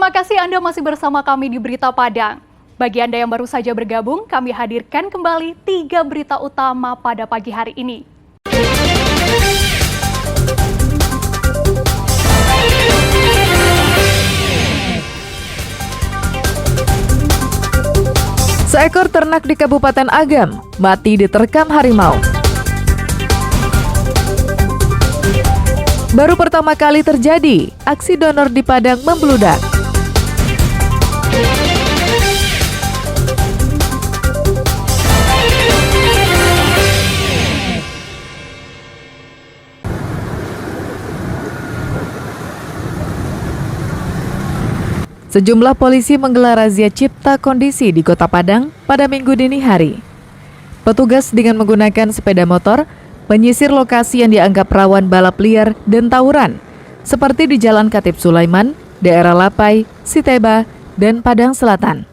Terima kasih Anda masih bersama kami di Berita Padang. Bagi Anda yang baru saja bergabung, kami hadirkan kembali 3 berita utama pada pagi hari ini. Seekor ternak di Kabupaten Agam mati diterkam harimau. Baru pertama kali terjadi, aksi donor di Padang membludak. Sejumlah polisi menggelar razia cipta kondisi di Kota Padang pada Minggu dini hari. Petugas dengan menggunakan sepeda motor menyisir lokasi yang dianggap rawan balap liar dan tawuran, seperti di Jalan Khatib Sulaiman, daerah Lapai, Siteba, dan Padang Selatan.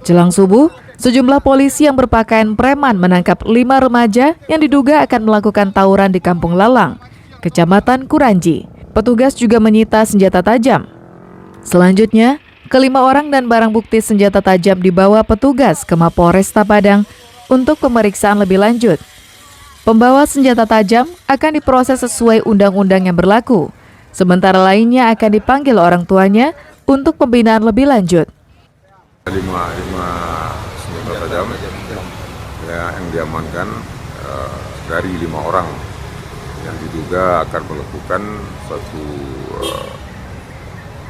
Jelang subuh, sejumlah polisi yang berpakaian preman menangkap 5 remaja yang diduga akan melakukan tawuran di Kampung Lalang, Kecamatan Kuranji. Petugas juga menyita senjata tajam. Selanjutnya, kelima orang dan barang bukti senjata tajam dibawa petugas ke Mapolresta Padang untuk pemeriksaan lebih lanjut. Pembawa senjata tajam akan diproses sesuai undang-undang yang berlaku, sementara lainnya akan dipanggil orang tuanya untuk pembinaan lebih lanjut. 5 senjata tajam ya, yang diamankan dari 5 orang yang diduga akan melakukan suatu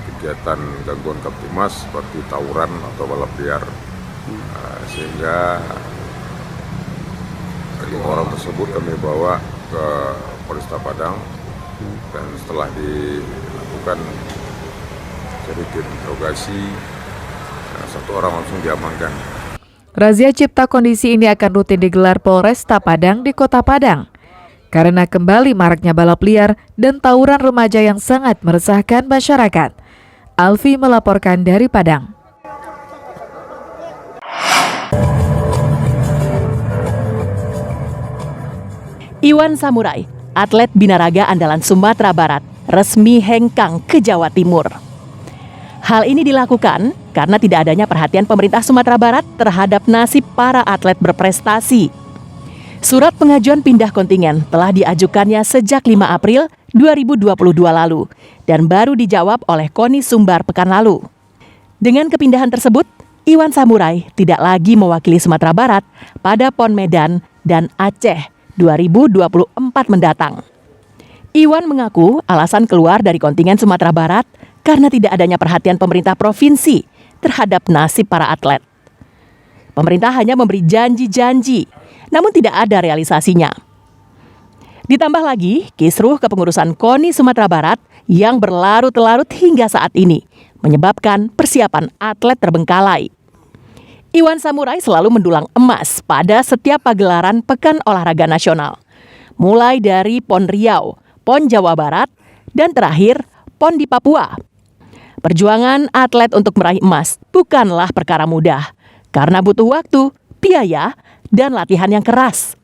kegiatan gangguan Kamtibmas seperti tawuran atau balap liar, sehingga 5 orang tersebut kami bawa ke Polresta Padang dan setelah dilakukan sedikit interogasi, 1 orang langsung diamankan. Razia cipta kondisi ini akan rutin digelar Polresta Padang di Kota Padang karena kembali maraknya balap liar dan tawuran remaja yang sangat meresahkan masyarakat. Alfi melaporkan dari Padang. Iwan Samurai, atlet binaraga andalan Sumatera Barat, resmi hengkang ke Jawa Timur. Hal ini dilakukan karena tidak adanya perhatian pemerintah Sumatera Barat terhadap nasib para atlet berprestasi. Surat pengajuan pindah kontingen telah diajukannya sejak 5 April 2022 lalu dan baru dijawab oleh KONI Sumbar pekan lalu. Dengan kepindahan tersebut, Iwan Samurai tidak lagi mewakili Sumatera Barat pada PON Medan dan Aceh 2024 mendatang. Iwan mengaku alasan keluar dari kontingen Sumatera Barat karena tidak adanya perhatian pemerintah provinsi terhadap nasib para atlet. Pemerintah hanya memberi janji-janji, namun tidak ada realisasinya. Ditambah lagi, kisruh kepengurusan KONI Sumatera Barat yang berlarut-larut hingga saat ini menyebabkan persiapan atlet terbengkalai. Iwan Samurai selalu mendulang emas pada setiap pagelaran Pekan Olahraga Nasional, mulai dari PON Riau, PON Jawa Barat, dan terakhir PON di Papua. Perjuangan atlet untuk meraih emas bukanlah perkara mudah, karena butuh waktu, biaya, dan latihan yang keras.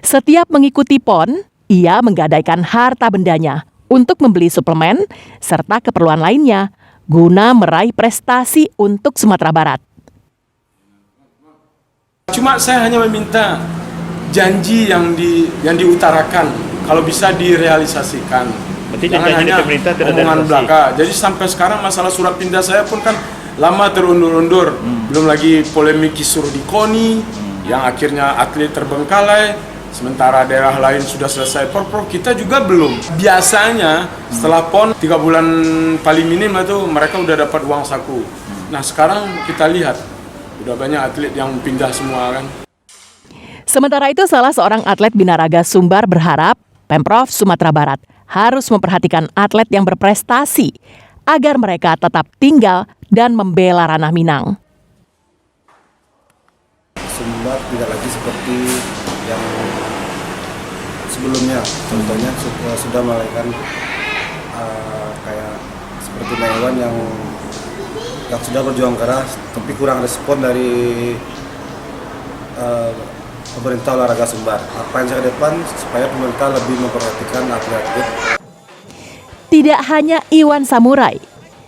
Setiap mengikuti PON, ia menggadaikan harta bendanya untuk membeli suplemen serta keperluan lainnya guna meraih prestasi untuk Sumatera Barat. Cuma saya hanya meminta janji yang diutarakan, kalau bisa direalisasikan. Berarti jangan hanya omongan belaka. Jadi sampai sekarang masalah surat pindah saya pun kan lama terundur-undur. Belum lagi polemik kisruh di KONI yang akhirnya atlet terbengkalai, sementara daerah lain sudah selesai. Por kita juga belum. Biasanya setelah PON 3 bulan paling minim itu mereka udah dapat uang saku. Nah sekarang kita lihat udah banyak atlet yang pindah semua kan. Sementara itu, salah seorang atlet binaraga Sumbar berharap Pemprov Sumatera Barat harus memperhatikan atlet yang berprestasi agar mereka tetap tinggal dan membela ranah Minang. Sumbar tidak lagi seperti yang sebelumnya, contohnya sudah melakukan kayak seperti Iwan yang sudah berjuang keras, tapi kurang respon dari pemerintah olahraga Sumbar. Apa yang saya ke depan supaya pemerintah lebih memperhatikan atlet-atlet. Tidak hanya Iwan Samurai,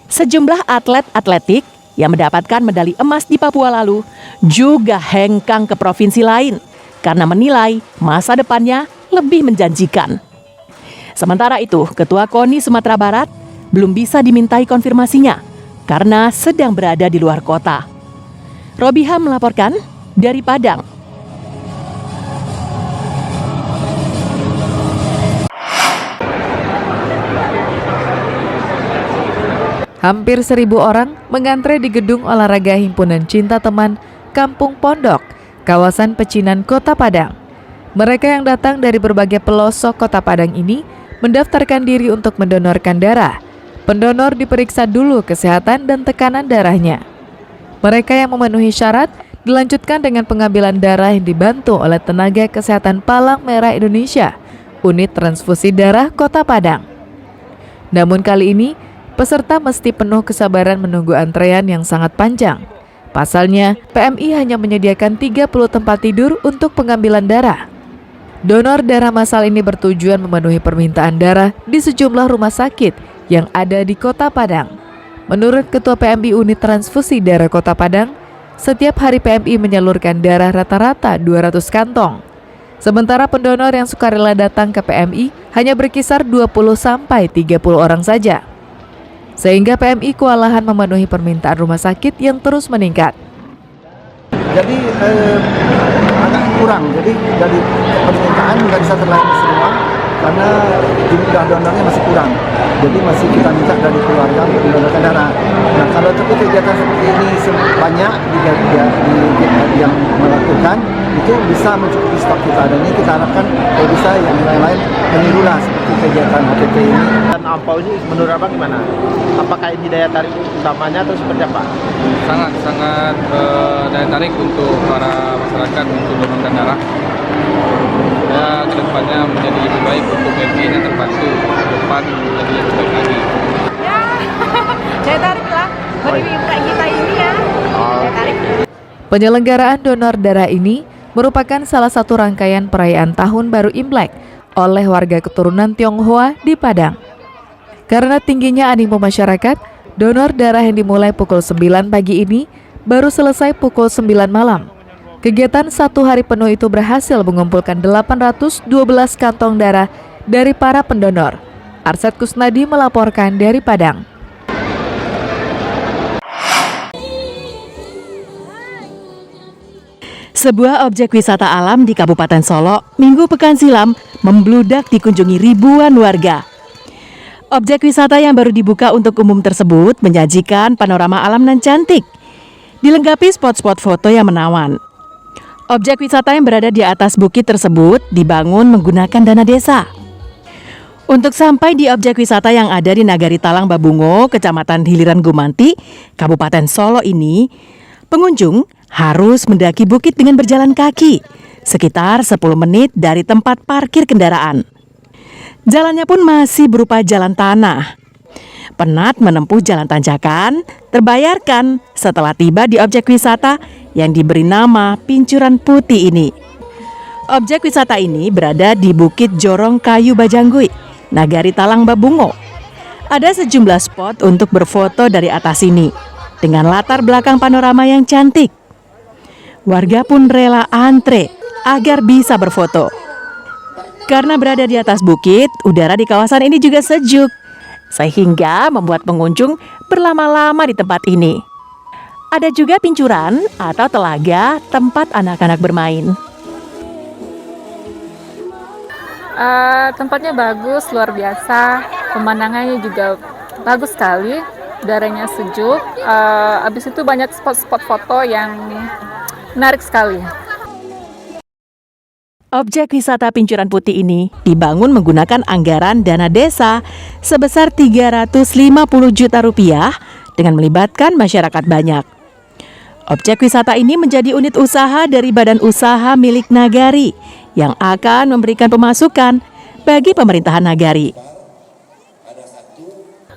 Sejumlah atlet atletik yang mendapatkan medali emas di Papua lalu juga hengkang ke provinsi lain karena menilai masa depannya lebih menjanjikan. Sementara itu, Ketua KONI Sumatera Barat belum bisa dimintai konfirmasinya karena sedang berada di luar kota. Robiha melaporkan dari Padang. Hampir 1.000 orang mengantre di gedung olahraga Himpunan Cinta Teman Kampung Pondok, kawasan Pecinan, Kota Padang. Mereka yang datang dari berbagai pelosok Kota Padang ini mendaftarkan diri untuk mendonorkan darah. Pendonor diperiksa dulu kesehatan dan tekanan darahnya. Mereka yang memenuhi syarat dilanjutkan dengan pengambilan darah yang dibantu oleh tenaga kesehatan Palang Merah Indonesia, Unit Transfusi Darah Kota Padang. Namun kali ini, peserta mesti penuh kesabaran menunggu antrean yang sangat panjang. Pasalnya, PMI hanya menyediakan 30 tempat tidur untuk pengambilan darah. Donor darah massal ini bertujuan memenuhi permintaan darah di sejumlah rumah sakit yang ada di Kota Padang. Menurut Ketua PMI Unit Transfusi Darah Kota Padang, setiap hari PMI menyalurkan darah rata-rata 200 kantong. Sementara pendonor yang sukarela datang ke PMI hanya berkisar 20-30 orang saja. Sehingga PMI kewalahan memenuhi permintaan rumah sakit yang terus meningkat. Jadi agak kurang, jadi dari permintaan nggak bisa terlayani semua karena jumlah donornya masih kurang. Jadi masih kita minta dari keluarga untuk mendonorkan darah. Nah, kalau tapi kegiatan seperti ini banyak yang melakukan, itu bisa mencukupi stok kita. Dan ini kita harapkan kalau bisa yang lain-lain menirulah seperti kegiatan HTT ini. Dan ampau ini menurut Abang gimana? Apakah ini daya tarik utamanya atau seperti apa? Sangat daya tarik untuk para masyarakat untuk donorkan darah. Ya, kedepannya menjadi lebih baik untuk PMI-nya terbantu ke depan menjadi lebih baik lagi. Ya, daya tarik lah. Bagi kita ini ya, daya tarik. Penyelenggaraan donor darah ini merupakan salah satu rangkaian perayaan Tahun Baru Imlek oleh warga keturunan Tionghoa di Padang. Karena tingginya animo masyarakat, donor darah yang dimulai pukul 9 pagi ini baru selesai pukul 9 malam. Kegiatan 1 hari penuh itu berhasil mengumpulkan 812 kantong darah dari para pendonor. Arsyad Kusnadi melaporkan dari Padang. Sebuah objek wisata alam di Kabupaten Solo Minggu pekan silam membludak dikunjungi ribuan warga. Objek wisata yang baru dibuka untuk umum tersebut menyajikan panorama alam nan cantik, dilengkapi spot-spot foto yang menawan. Objek wisata yang berada di atas bukit tersebut dibangun menggunakan dana desa. Untuk sampai di objek wisata yang ada di Nagari Talang Babungo, Kecamatan Hiliran Gumanti, Kabupaten Solo ini, pengunjung harus mendaki bukit dengan berjalan kaki, sekitar 10 menit dari tempat parkir kendaraan. Jalannya pun masih berupa jalan tanah. Penat menempuh jalan tanjakan, terbayarkan setelah tiba di objek wisata yang diberi nama Pincuran Putih ini. Objek wisata ini berada di Bukit Jorong Kayu Bajanggui, Nagari Talang Babungo. Ada sejumlah spot untuk berfoto dari atas ini, dengan latar belakang panorama yang cantik. Warga pun rela antre agar bisa berfoto. Karena berada di atas bukit, udara di kawasan ini juga sejuk, sehingga membuat pengunjung berlama-lama di tempat ini. Ada juga pincuran atau telaga tempat anak-anak bermain. Tempatnya bagus, luar biasa. Pemandangannya juga bagus sekali. Udaranya sejuk. Habis itu banyak spot-spot foto yang menarik sekali. Objek wisata Pincuran Putih ini dibangun menggunakan anggaran dana desa sebesar 350 juta rupiah dengan melibatkan masyarakat banyak. Objek wisata ini menjadi unit usaha dari badan usaha milik Nagari yang akan memberikan pemasukan bagi pemerintahan Nagari.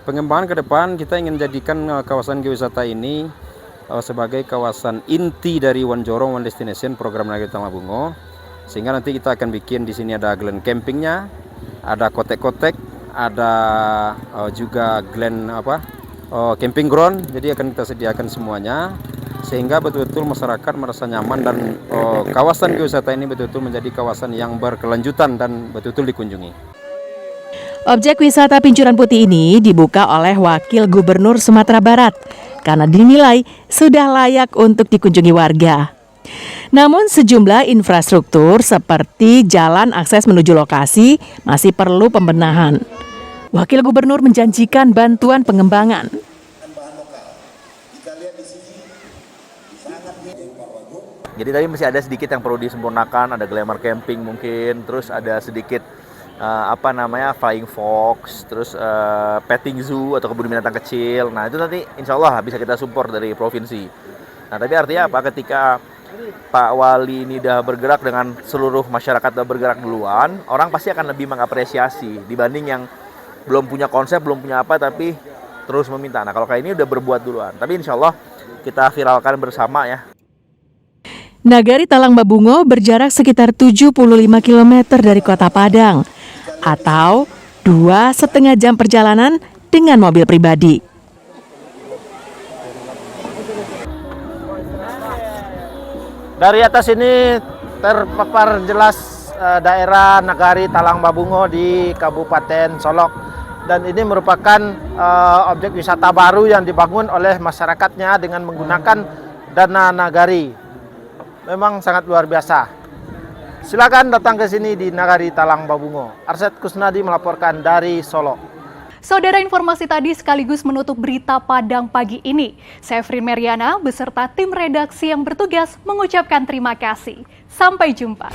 Pengembangan ke depan kita ingin jadikan kawasan geowisata ini sebagai kawasan inti dari One Jorong One Destination program Nagari Talang Babungo. Sehingga nanti kita akan bikin di sini ada glen campingnya, ada kotek-kotek, ada juga glen camping ground, jadi akan kita sediakan semuanya sehingga betul-betul masyarakat merasa nyaman dan kawasan wisata ini betul-betul menjadi kawasan yang berkelanjutan dan betul-betul dikunjungi. Objek wisata Pincuran Putih ini dibuka oleh Wakil Gubernur Sumatera Barat karena dinilai sudah layak untuk dikunjungi warga. Namun sejumlah infrastruktur seperti jalan akses menuju lokasi masih perlu pembenahan. Wakil Gubernur menjanjikan bantuan pengembangan. Jadi tadi masih ada sedikit yang perlu disempurnakan, ada glamour camping mungkin, terus ada sedikit flying fox, terus petting zoo atau kebun binatang kecil. Nah itu nanti insya Allah bisa kita support dari provinsi. Nah tapi artinya apa, ketika Pak Wali ini udah bergerak dengan seluruh masyarakat udah bergerak duluan, orang pasti akan lebih mengapresiasi dibanding yang belum punya konsep, belum punya apa tapi terus meminta. Nah kalau kayak ini udah berbuat duluan, tapi insya Allah kita viralkan bersama ya. Nagari Talang Babungo berjarak sekitar 75 km dari Kota Padang atau 2,5 jam perjalanan dengan mobil pribadi. Dari atas ini terpapar jelas daerah Nagari Talang Babungo di Kabupaten Solok, dan ini merupakan objek wisata baru yang dibangun oleh masyarakatnya dengan menggunakan dana nagari. Memang sangat luar biasa. Silakan datang ke sini di Nagari Talang Babungo. Arsyad Kusnadi melaporkan dari Solo. Saudara, informasi tadi sekaligus menutup berita Padang pagi ini. Saya Frin Meriana beserta tim redaksi yang bertugas mengucapkan terima kasih. Sampai jumpa.